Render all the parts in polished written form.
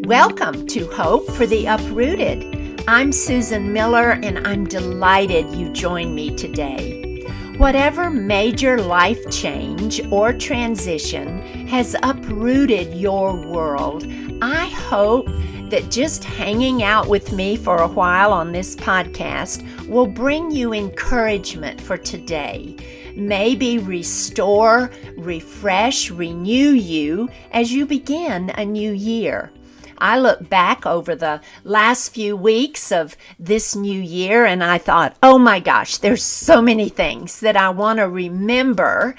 Welcome to Hope for the Uprooted. I'm Susan Miller, and I'm delighted you joined me today. Whatever major life change or transition has uprooted your world, I hope that just hanging out with me for a while on this podcast will bring you encouragement for today. Maybe restore, refresh, renew you as you begin a new year. I look back over the last few weeks of this new year and I thought, oh my gosh, there's so many things that I want to remember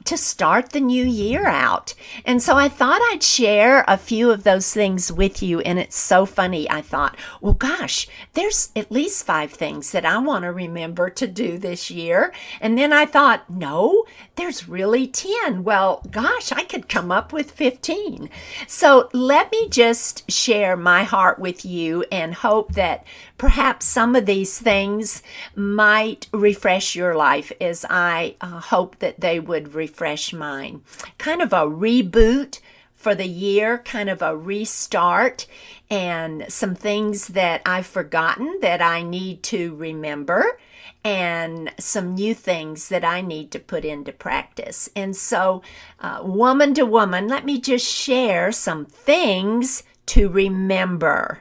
to start the new year out. And so I thought I'd share a few of those things with you. And it's so funny. I thought, well, gosh, there's at least 5 things that I want to remember to do this year. And then I thought, no, there's really 10. Well, gosh, I could come up with 15. So let me just share my heart with you and hope that perhaps some of these things might refresh your life as I hope that they would refresh mine. Kind of a reboot for the year, kind of a restart, and some things that I've forgotten that I need to remember, and some new things that I need to put into practice. And so, woman to woman, let me just share some things to remember.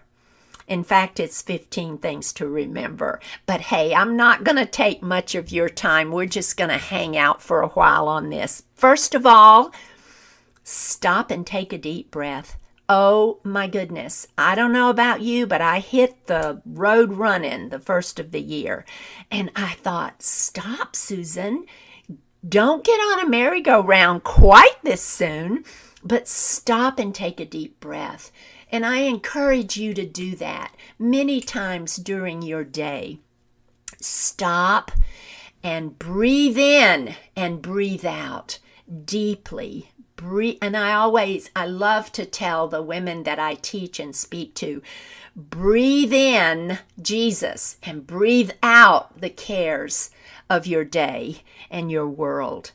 In fact, it's 15 things to remember. But hey, I'm not going to take much of your time. We're just going to hang out for a while on this. First of all, stop and take a deep breath. Oh my goodness. I don't know about you, but I hit the road running the first of the year. And I thought, stop, Susan. Don't get on a merry-go-round quite this soon, but stop and take a deep breath. And I encourage you to do that many times during your day. Stop and breathe in and breathe out deeply. Breathe, and I love to tell the women that I teach and speak to, breathe in Jesus and breathe out the cares of your day and your world.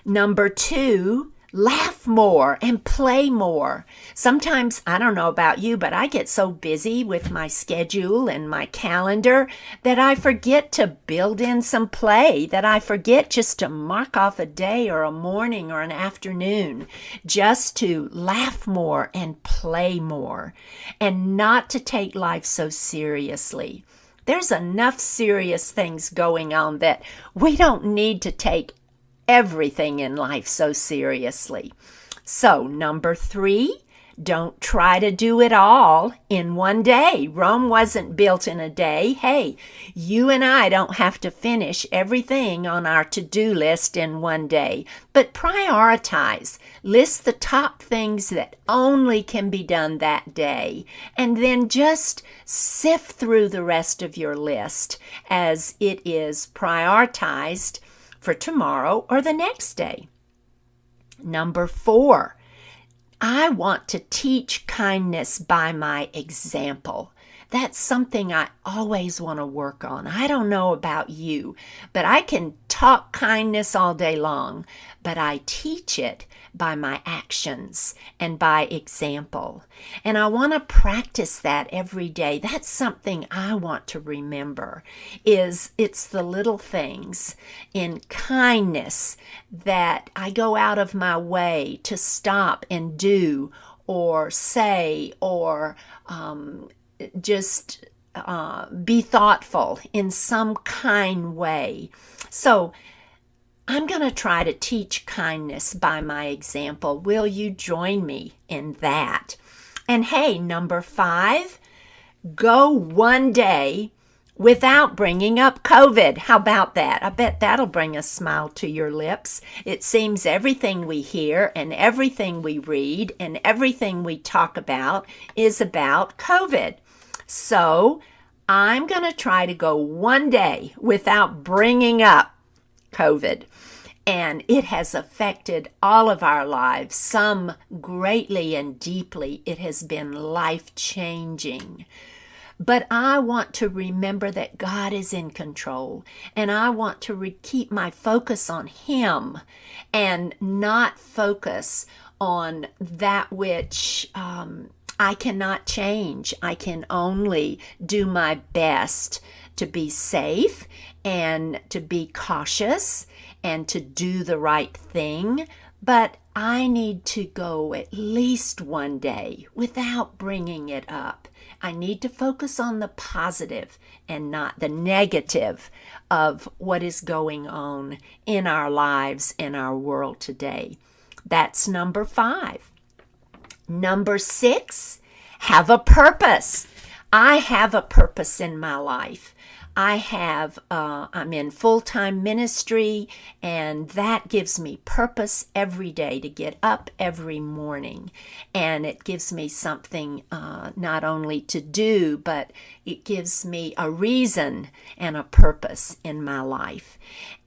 Number 2, laugh more and play more. Sometimes, I don't know about you, but I get so busy with my schedule and my calendar that I forget to build in some play, that I forget just to mark off a day or a morning or an afternoon just to laugh more and play more and not to take life so seriously. There's enough serious things going on that we don't need to take everything in life so seriously. So, number 3, don't try to do it all in one day. Rome wasn't built in a day. Hey, you and I don't have to finish everything on our to-do list in one day, but prioritize. List the top things that only can be done that day, and then just sift through the rest of your list as it is prioritized for tomorrow or the next day. Number 4, I want to teach kindness by my example. That's something I always want to work on. I don't know about you, but I can talk kindness all day long, but I teach it by my actions and by example. And I want to practice that every day. That's something I want to remember, it's the little things in kindness that I go out of my way to stop and do or say or just be thoughtful in some kind way. So I'm going to try to teach kindness by my example. Will you join me in that? And hey, number 5, go one day without bringing up COVID. How about that? I bet that'll bring a smile to your lips. It seems everything we hear and everything we read and everything we talk about is about COVID. So I'm going to try to go one day without bringing up COVID. And it has affected all of our lives, some greatly and deeply. It has been life-changing. But I want to remember that God is in control, and I want to keep my focus on Him and not focus on that which I cannot change. I can only do my best to be safe and to be cautious and to do the right thing. But I need to go at least one day without bringing it up. I need to focus on the positive and not the negative of what is going on in our lives, in our world today. That's number 5. Number 6, have a purpose. I have a purpose in my life. I'm in full-time ministry, and that gives me purpose every day to get up every morning. And it gives me something not only to do, but it gives me a reason and a purpose in my life.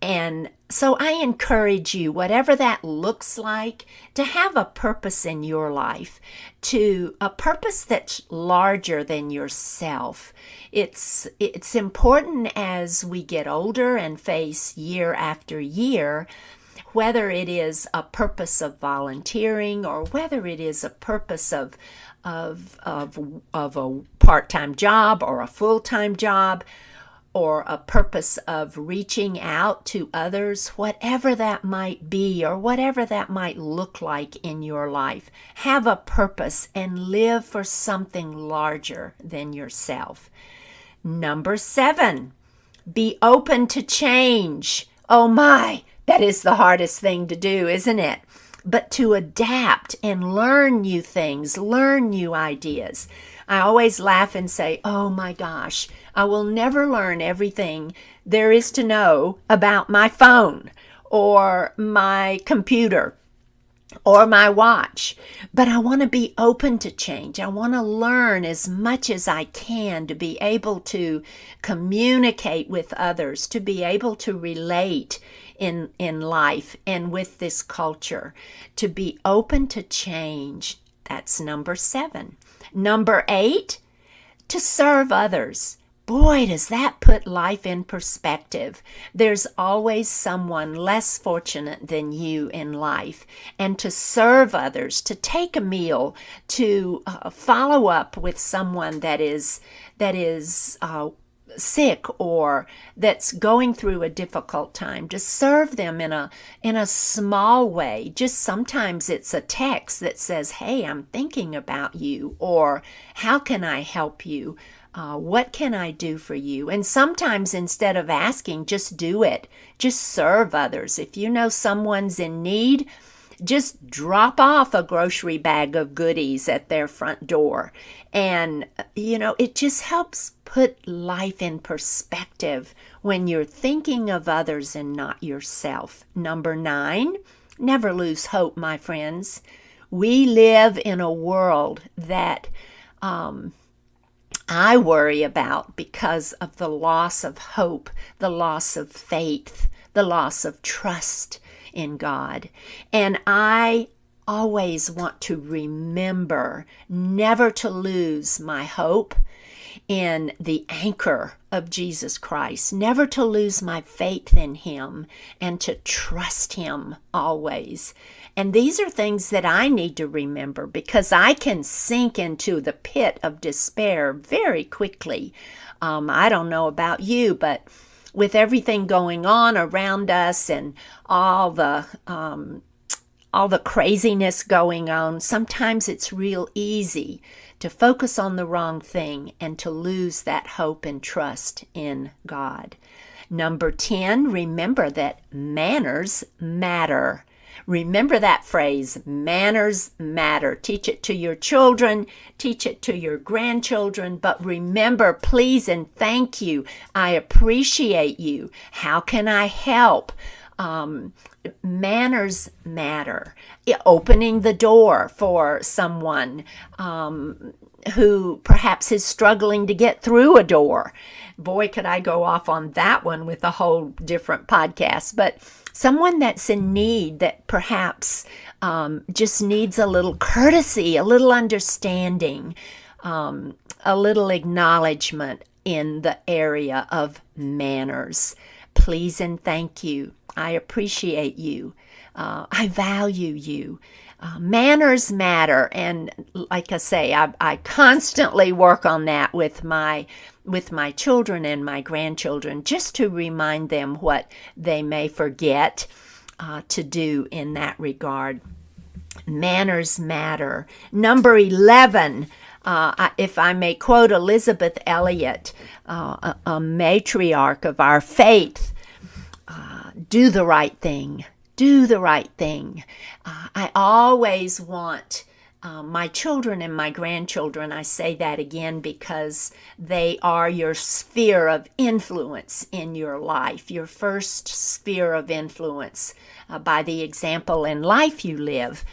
And so I encourage you, whatever that looks like, to have a purpose in your life, to a purpose that's larger than yourself. It's important as we get older and face year after year, whether it is a purpose of volunteering or whether it is a purpose of a part-time job or a full-time job, or a purpose of reaching out to others, whatever that might be or whatever that might look like in your life. Have a purpose and live for something larger than yourself. Number 7, be open to change. Oh my, that is the hardest thing to do, isn't it? But to adapt and learn new things, learn new ideas. I always laugh and say, oh my gosh, I will never learn everything there is to know about my phone or my computer or my watch. But I want to be open to change. I want to learn as much as I can to be able to communicate with others, to be able to relate in life and with this culture, to be open to change. That's number 7. Number 8, to serve others. Boy, does that put life in perspective. There's always someone less fortunate than you in life. And to serve others, to take a meal, to follow up with someone that is sick or that's going through a difficult time, to serve them in a small way. Just sometimes it's a text that says, hey, I'm thinking about you, or how can I help you? What can I do for you? And sometimes instead of asking, just do it. Just serve others. If you know someone's in need, just drop off a grocery bag of goodies at their front door. And, it just helps put life in perspective when you're thinking of others and not yourself. Number 9, never lose hope, my friends. We live in a world that I worry about because of the loss of hope, the loss of faith, the loss of trust in God. And I always want to remember never to lose my hope in the anchor of Jesus Christ, never to lose my faith in Him, and to trust Him always. And these are things that I need to remember because I can sink into the pit of despair very quickly. I don't know about you, but with everything going on around us and all the craziness going on, sometimes it's real easy to focus on the wrong thing and to lose that hope and trust in God. Number 10, remember that manners matter. Remember that phrase, manners matter. Teach it to your children, teach it to your grandchildren, but remember, please and thank you. I appreciate you. How can I help? Manners matter. Opening the door for someone who perhaps is struggling to get through a door. Boy, could I go off on that one with a whole different podcast. But someone that's in need, that perhaps just needs a little courtesy, a little understanding, a little acknowledgement in the area of manners. please and thank you. I appreciate you. I value you. Manners matter, and like I say, I constantly work on that with my children and my grandchildren, just to remind them what they may forget to do in that regard. Manners matter. Number 11, if I may quote Elizabeth Elliot, a matriarch of our faith, do the right thing. Do the right thing. I always want my children and my grandchildren, I say that again because they are your sphere of influence in your life, your first sphere of influence by the example in life you live.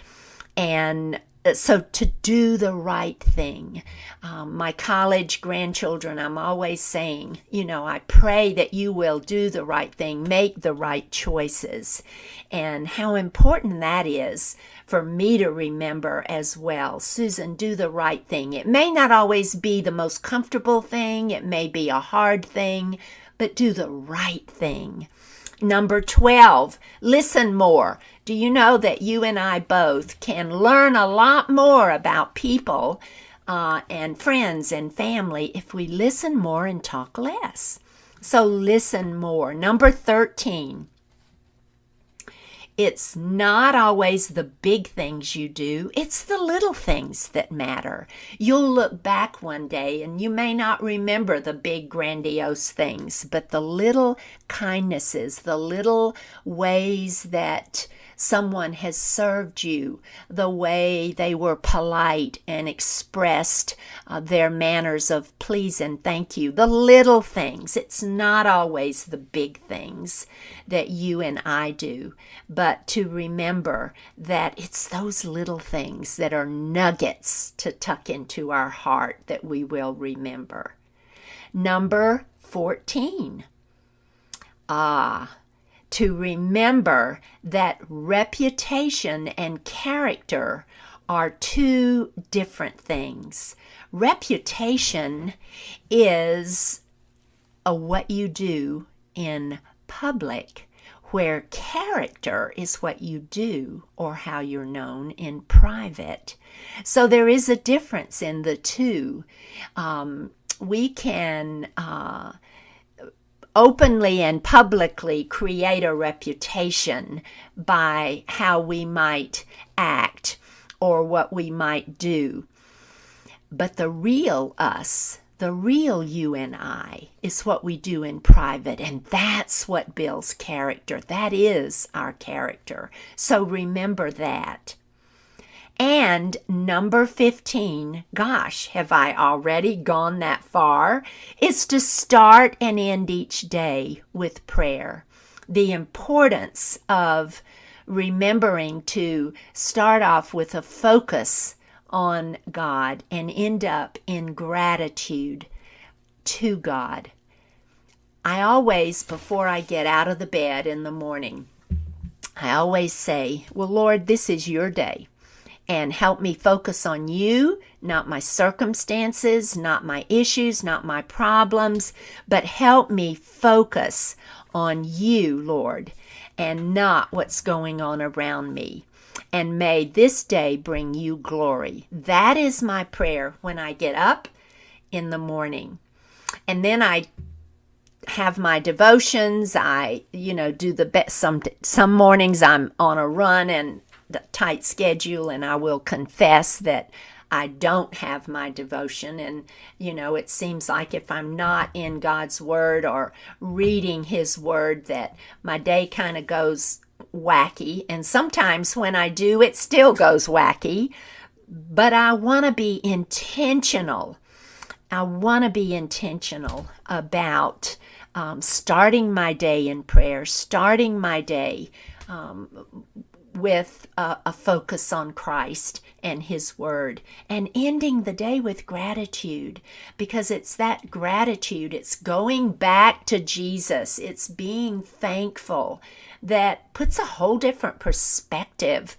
And so to do the right thing. My college grandchildren, I'm always saying, I pray that you will do the right thing, make the right choices, and how important that is for me to remember as well. Susan, do the right thing. It may not always be the most comfortable thing. It may be a hard thing, but do the right thing. Number 12, listen more. Do you know that you and I both can learn a lot more about people and friends and family if we listen more and talk less? So listen more. Number 13, it's not always the big things you do. It's the little things that matter. You'll look back one day and you may not remember the big grandiose things, but the little kindnesses, the little ways that someone has served you, the way they were polite and expressed their manners of please and thank you, the little things. It's not always the big things that you and I do, but to remember that it's those little things that are nuggets to tuck into our heart that we will remember. Number 14. To remember that reputation and character are two different things. Reputation is what you do in public, where character is what you do or how you're known in private. So there is a difference in the two. We can openly and publicly create a reputation by how we might act or what we might do. But the real us, the real you and I, is what we do in private, and that's what builds character. That is our character. So remember that. And number 15, gosh, have I already gone that far, is to start and end each day with prayer. The importance of remembering to start off with a focus on God and end up in gratitude to God. I always, before I get out of the bed in the morning, I always say, well, Lord, this is your day. And help me focus on you, not my circumstances, not my issues, not my problems, but help me focus on you, Lord, and not what's going on around me. And may this day bring you glory. That is my prayer when I get up in the morning. And then I have my devotions. I, do the best. Some mornings I'm on a run and the tight schedule, and I will confess that I don't have my devotion. And, it seems like if I'm not in God's Word or reading His Word, that my day kind of goes wacky. And sometimes when I do, it still goes wacky. But I want to be intentional. I want to be intentional about starting my day in prayer, starting my day with a focus on Christ and His Word, and ending the day with gratitude, because it's that gratitude, it's going back to Jesus, it's being thankful that puts a whole different perspective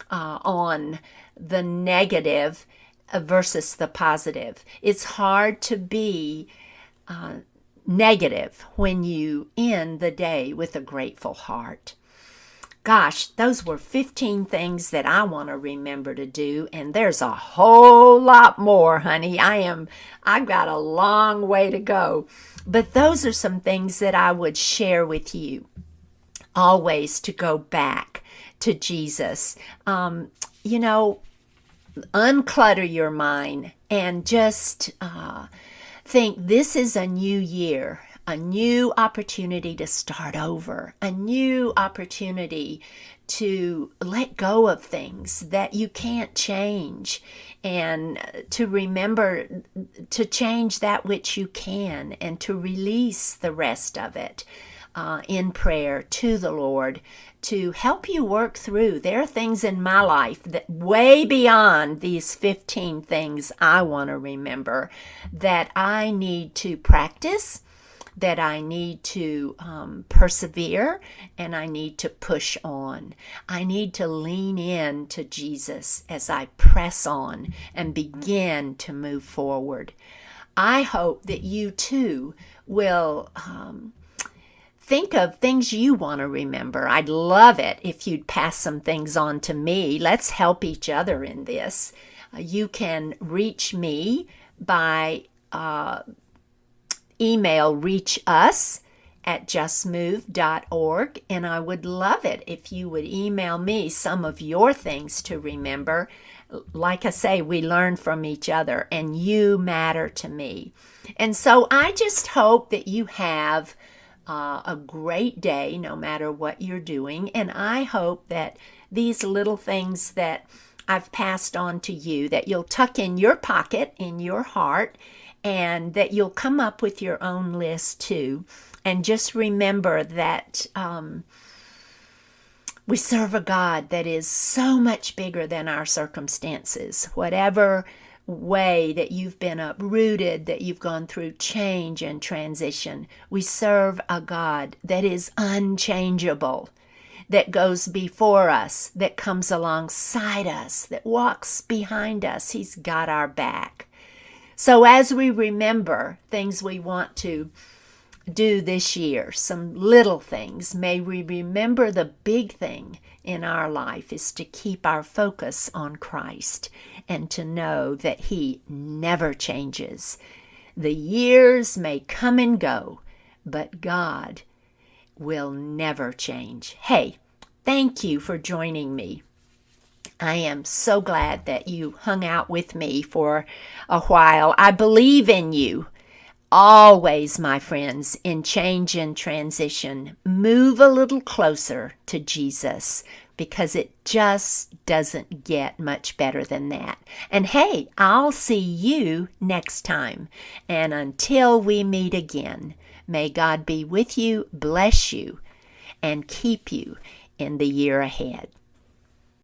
on the negative versus the positive. It's hard to be negative when you end the day with a grateful heart. Gosh, those were 15 things that I want to remember to do, and there's a whole lot more, honey. I've got a long way to go. But those are some things that I would share with you. Always to go back to Jesus. Unclutter your mind and just think this is a new year, a new opportunity to start over, a new opportunity to let go of things that you can't change, and to remember to change that which you can, and to release the rest of it in prayer to the Lord to help you work through. There are things in my life that way beyond these 15 things I want to remember that I need to practice, that I need to persevere, and I need to push on. I need to lean in to Jesus as I press on and begin to move forward. I hope that you too will think of things you want to remember. I'd love it if you'd pass some things on to me. Let's help each other in this. You can reach me by email reachus@justmove.org, and I would love it if you would email me some of your things to remember. Like I say, we learn from each other, and you matter to me. And so I just hope that you have a great day no matter what you're doing, and I hope that these little things that I've passed on to you, that you'll tuck in your pocket, in your heart, and that you'll come up with your own list too. And just remember that we serve a God that is so much bigger than our circumstances. Whatever way that you've been uprooted, that you've gone through change and transition, we serve a God that is unchangeable, that goes before us, that comes alongside us, that walks behind us. He's got our back. So as we remember things we want to do this year, some little things, may we remember the big thing in our life is to keep our focus on Christ and to know that He never changes. The years may come and go, but God will never change. Hey, thank you for joining me. I am so glad that you hung out with me for a while. I believe in you. Always, my friends, in change and transition, move a little closer to Jesus, because it just doesn't get much better than that. And hey, I'll see you next time. And until we meet again, may God be with you, bless you, and keep you in the year ahead.